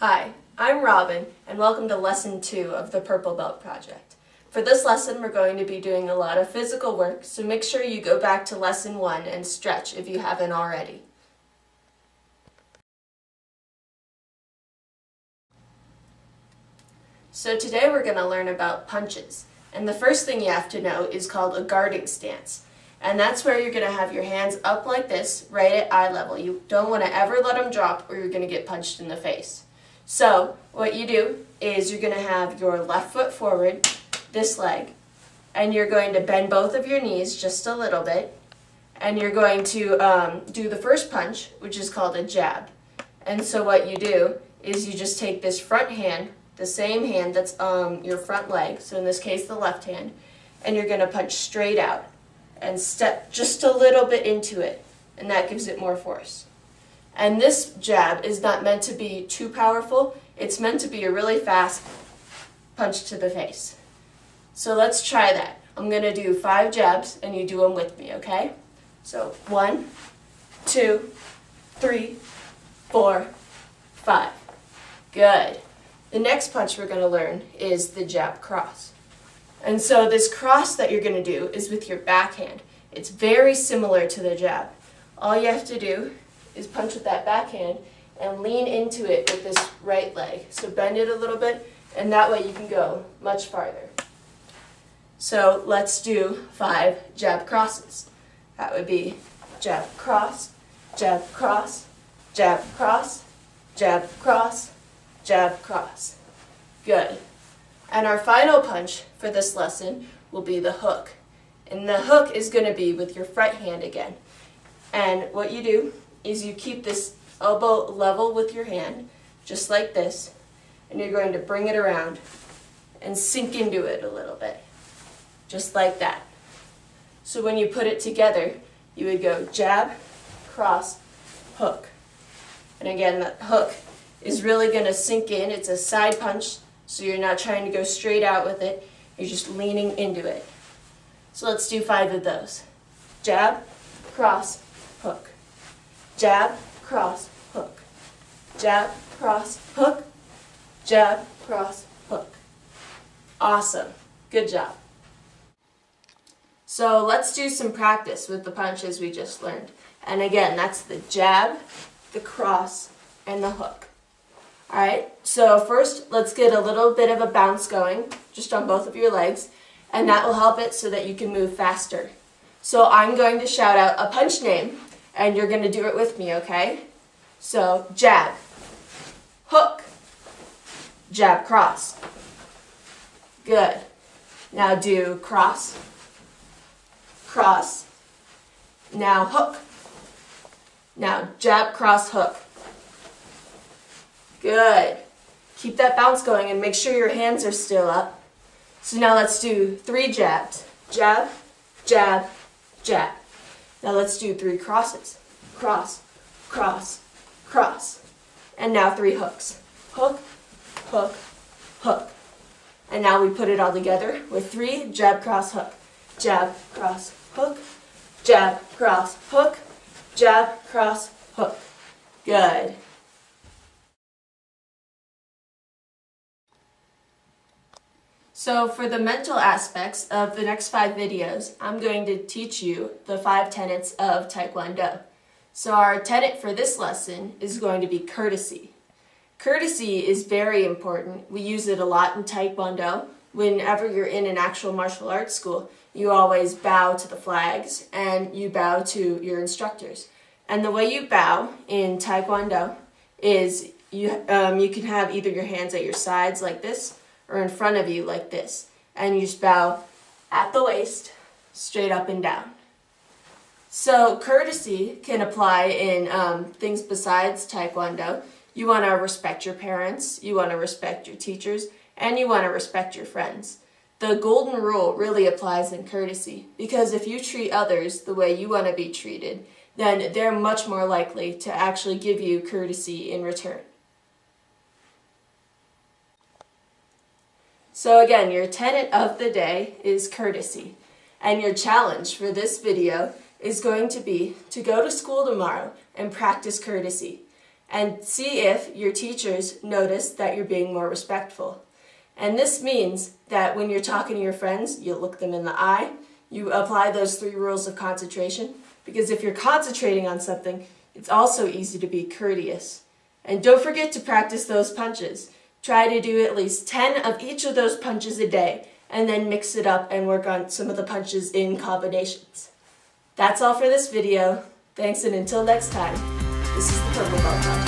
Hi, I'm Robin, and welcome to Lesson 2 of the Purple Belt Project. For this lesson, we're going to be doing a lot of physical work, so make sure you go back to Lesson 1 and stretch if you haven't already. So today we're going to learn about punches, and the first thing you have to know is called a guarding stance. And that's where you're going to have your hands up like this, right at eye level. You don't want to ever let them drop or you're going to get punched in the face. So what you do is you're going to have your left foot forward, this leg, and you're going to bend both of your knees just a little bit, and you're going to do the first punch, which is called a jab. And so what you do is you just take this front hand, the same hand that's your front leg, so in this case the left hand, and you're going to punch straight out and step just a little bit into it, and that gives it more force. And this jab is not meant to be too powerful, it's meant to be a really fast punch to the face. So let's try that. I'm going to do 5 jabs and you do them with me, okay? So 1, 2, 3, 4, 5. Good. The next punch we're going to learn is the jab cross. And so this cross that you're going to do is with your backhand. It's very similar to the jab. All you have to do is punch with that backhand and lean into it with this right leg. So bend it a little bit, and that way you can go much farther. So let's do 5 jab crosses. That would be jab cross, jab cross, jab cross, jab cross, jab cross. Good. And our final punch for this lesson will be the hook. And the hook is going to be with your front hand again. And what you do is you keep this elbow level with your hand, just like this, and you're going to bring it around and sink into it a little bit, just like that. So when you put it together, you would go jab, cross, hook. And again, that hook is really going to sink in. It's a side punch, so you're not trying to go straight out with it. You're just leaning into it. So let's do 5 of those. Jab, cross, hook. Jab, cross, hook. Jab, cross, hook. Jab, cross, hook. Awesome. Good job. So let's do some practice with the punches we just learned. And again, that's the jab, the cross, and the hook. Alright, so first let's get a little bit of a bounce going, just on both of your legs, and that will help it so that you can move faster. So I'm going to shout out a punch name, and you're going to do it with me, okay? So, jab, hook, jab, cross. Good. Now do cross, cross. Now hook. Now jab, cross, hook. Good. Keep that bounce going and make sure your hands are still up. So now let's do 3 jabs. Jab, jab, jab. Now let's do 3 crosses. Cross, cross, cross. And now 3 hooks. Hook, hook, hook. And now we put it all together with 3 jab, cross, hook. Jab, cross, hook. Jab, cross, hook. Jab, cross, hook. Good. So for the mental aspects of the next 5 videos, I'm going to teach you the 5 tenets of Taekwondo. So our tenet for this lesson is going to be courtesy. Courtesy is very important. We use it a lot in Taekwondo. Whenever you're in an actual martial arts school, you always bow to the flags and you bow to your instructors. And the way you bow in Taekwondo is you can have either your hands at your sides like this, or in front of you like this, and you just bow at the waist, straight up and down. So courtesy can apply in things besides Taekwondo. You want to respect your parents, you want to respect your teachers, and you want to respect your friends. The golden rule really applies in courtesy, because if you treat others the way you want to be treated, then they're much more likely to actually give you courtesy in return. So again, your tenet of the day is courtesy, and your challenge for this video is going to be to go to school tomorrow and practice courtesy. and see if your teachers notice that you're being more respectful. And this means that when you're talking to your friends, you look them in the eye, you apply those 3 rules of concentration, because if you're concentrating on something, it's also easy to be courteous. And don't forget to practice those punches. Try to do at least 10 of each of those punches a day, and then mix it up and work on some of the punches in combinations. That's all for this video. Thanks, and until next time, this is the Purple Belt Project.